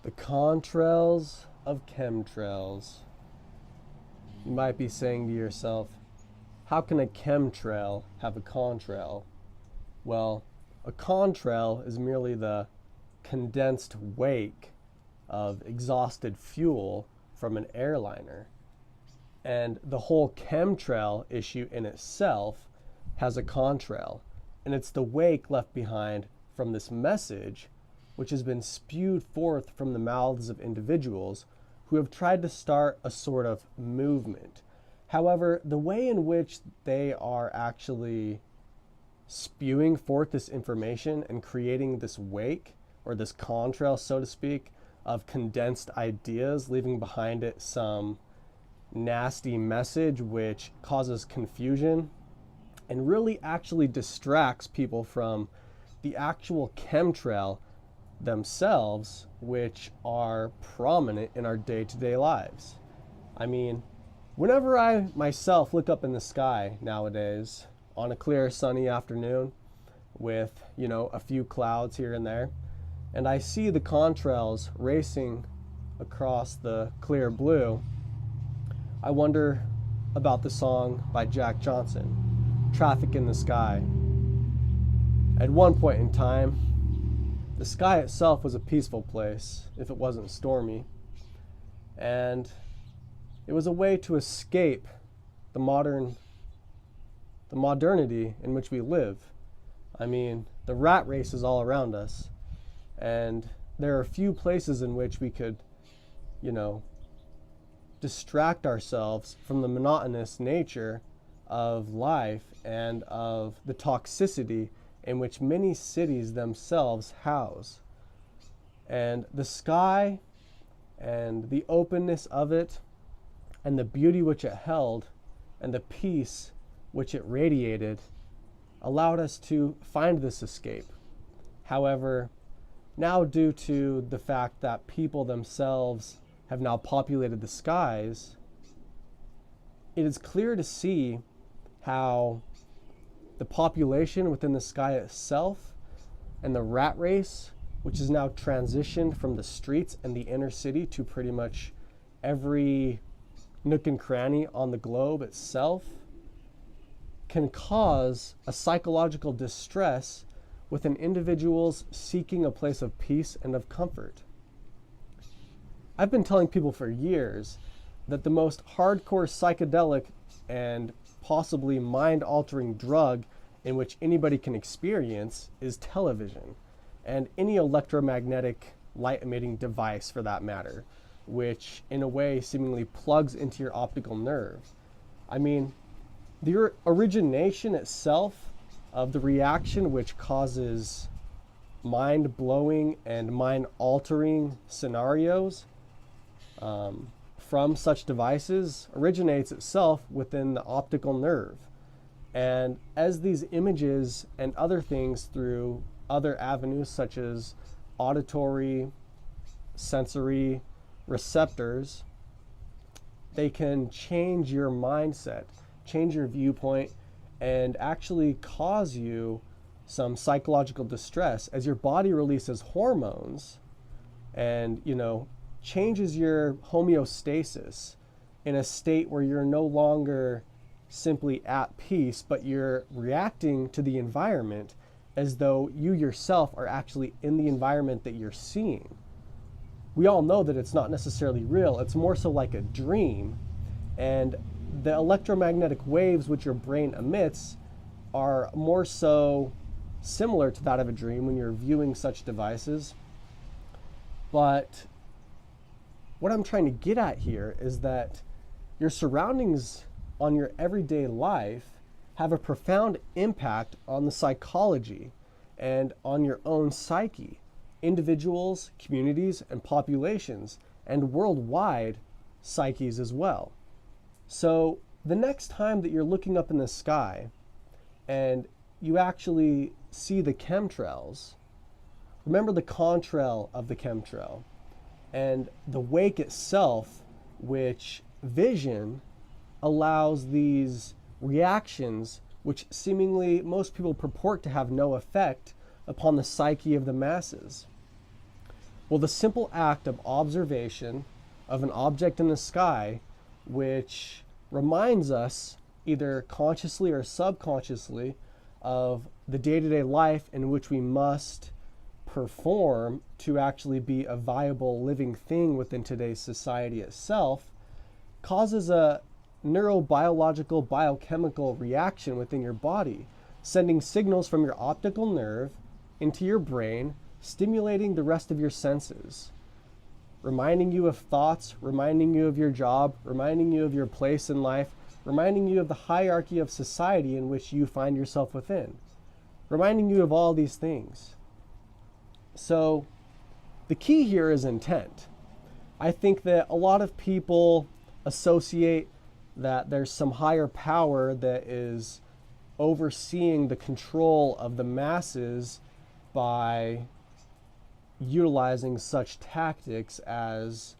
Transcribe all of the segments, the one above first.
The contrails of chemtrails. You might be saying to yourself, how can a chemtrail have a contrail? Well, a contrail is merely the condensed wake of exhausted fuel from an airliner. And the whole chemtrail issue in itself has a contrail. And it's the wake left behind from this message, which has been spewed forth from the mouths of individuals who have tried to start a sort of movement. However, the way in which they are actually spewing forth this information and creating this wake, or this contrail, so to speak, of condensed ideas, leaving behind it some nasty message which causes confusion and really actually distracts people from the actual chemtrail themselves, which are prominent in our day-to-day lives. I mean, whenever I myself look up in the sky nowadays on a clear sunny afternoon with, a few clouds here and there, and I see the contrails racing across the clear blue, I wonder about the song by Jack Johnson, Traffic in the Sky. At one point in time, the sky itself was a peaceful place, if it wasn't stormy, and it was a way to escape the modernity in which we live. I mean, the rat race is all around us, and there are few places in which we could, distract ourselves from the monotonous nature of life and of the toxicity in which many cities themselves house. And the sky and the openness of it and the beauty which it held and the peace which it radiated allowed us to find this escape. However, now due to the fact that people themselves have now populated the skies, it is clear to see how the population within the sky itself and the rat race, which is now transitioned from the streets and the inner city to pretty much every nook and cranny on the globe itself, can cause a psychological distress within individuals seeking a place of peace and of comfort. I've been telling people for years that the most hardcore psychedelic and possibly mind-altering drug in which anybody can experience is television, and any electromagnetic light-emitting device for that matter, which in a way seemingly plugs into your optical nerve. I mean, the origination itself of the reaction which causes mind-blowing and mind-altering scenarios from such devices originates itself within the optical nerve. And as these images and other things through other avenues such as auditory, sensory receptors, they can change your mindset, change your viewpoint, and actually cause you some psychological distress as your body releases hormones and, changes your homeostasis in a state where you're no longer simply at peace, but you're reacting to the environment as though you yourself are actually in the environment that you're seeing. We all know that it's not necessarily real. It's more so like a dream. And the electromagnetic waves which your brain emits are more so similar to that of a dream when you're viewing such devices. But what I'm trying to get at here is that your surroundings on your everyday life have a profound impact on the psychology and on your own psyche, individuals, communities, and populations, and worldwide psyches as well. So the next time that you're looking up in the sky and you actually see the chemtrails, remember the contrail of the chemtrail and the wake itself, which vision allows these reactions which seemingly most people purport to have no effect upon the psyche of the masses. Well, the simple act of observation of an object in the sky, which reminds us, either consciously or subconsciously, of the day-to-day life in which we must perform to actually be a viable living thing within today's society itself, causes a neurobiological biochemical reaction within your body, sending signals from your optical nerve into your brain, stimulating the rest of your senses, reminding you of thoughts, reminding you of your job, reminding you of your place in life, reminding you of the hierarchy of society in which you find yourself within, reminding you of all these things. So the key here is intent. I think that a lot of people associate that there's some higher power that is overseeing the control of the masses by utilizing such tactics as,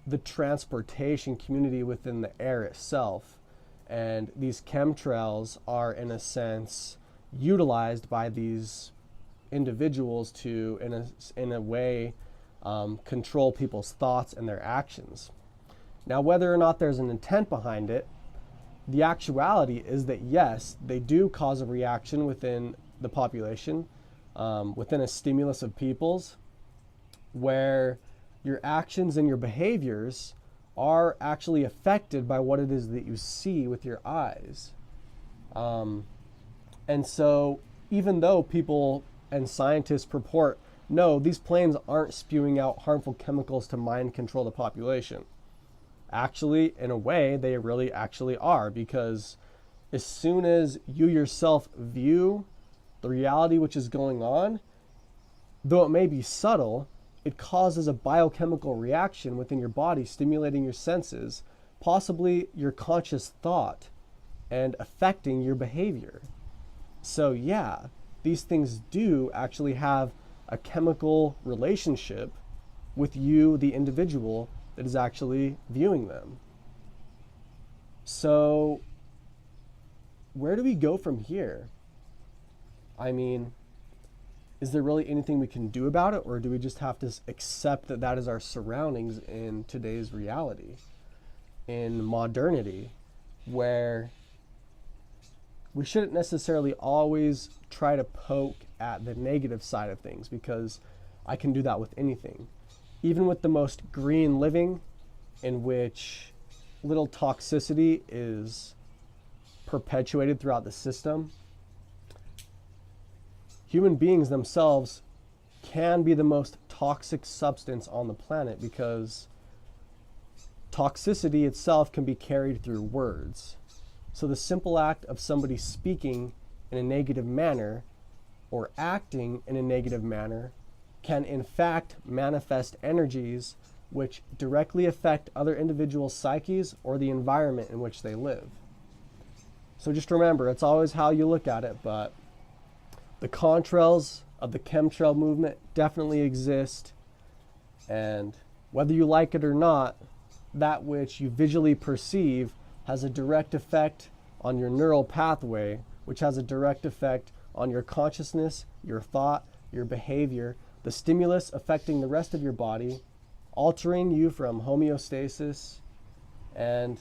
the transportation community within the air itself. And these chemtrails are, in a sense, utilized by these individuals to, in a way, control people's thoughts and their actions. Now, whether or not there's an intent behind it, the actuality is that yes, they do cause a reaction within the population, within a stimulus of peoples, where your actions and your behaviors are actually affected by what it is that you see with your eyes. And so even though people and scientists purport, no, these planes aren't spewing out harmful chemicals to mind control the population. Actually, in a way, they really actually are, because as soon as you yourself view the reality which is going on, though it may be subtle, it causes a biochemical reaction within your body, stimulating your senses, possibly your conscious thought, and affecting your behavior. So yeah, these things do actually have a chemical relationship with you, the individual that is actually viewing them. So where do we go from here? I mean, is there really anything we can do about it, or do we just have to accept that that is our surroundings in today's reality, in modernity, where we shouldn't necessarily always try to poke at the negative side of things, because I can do that with anything. Even with the most green living, in which little toxicity is perpetuated throughout the system, human beings themselves can be the most toxic substance on the planet, because toxicity itself can be carried through words. So the simple act of somebody speaking in a negative manner or acting in a negative manner can in fact manifest energies which directly affect other individuals' psyches or the environment in which they live. So just remember, it's always how you look at it, but the contrails of the chemtrail movement definitely exist, and whether you like it or not, that which you visually perceive has a direct effect on your neural pathway, which has a direct effect on your consciousness, your thought, your behavior, the stimulus affecting the rest of your body, altering you from homeostasis, and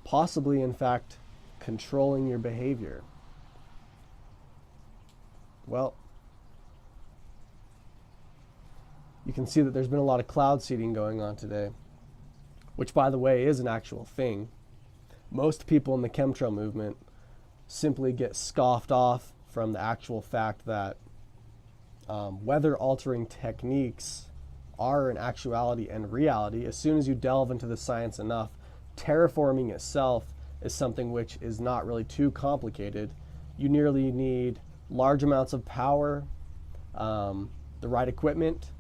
possibly, in fact, controlling your behavior. Well, you can see that there's been a lot of cloud seeding going on today, which, by the way, is an actual thing. Most people in the chemtrail movement simply get scoffed off from the actual fact that weather-altering techniques are in actuality and reality. As soon as you delve into the science enough, terraforming itself is something which is not really too complicated. You merely need large amounts of power, the right equipment,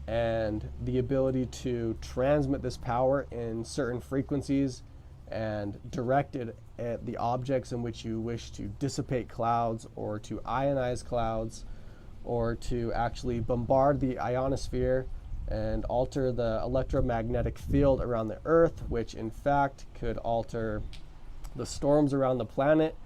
and the ability to transmit this power in certain frequencies and direct it at the objects in which you wish to dissipate clouds, or to ionize clouds, or to actually bombard the ionosphere and alter the electromagnetic field around the Earth, which in fact could alter the storms around the planet,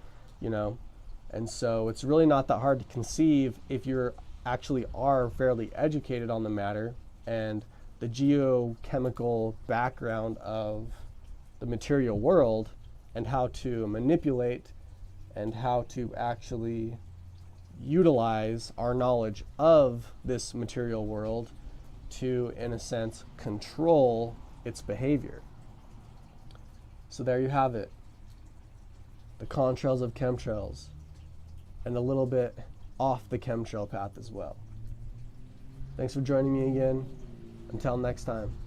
And so it's really not that hard to conceive, if you're actually are fairly educated on the matter and the geochemical background of the material world and how to manipulate and how to actually utilize our knowledge of this material world to, in a sense, control its behavior. So there you have it. The contrails of chemtrails, and a little bit off the chemtrail path as well. Thanks for joining me again. Until next time.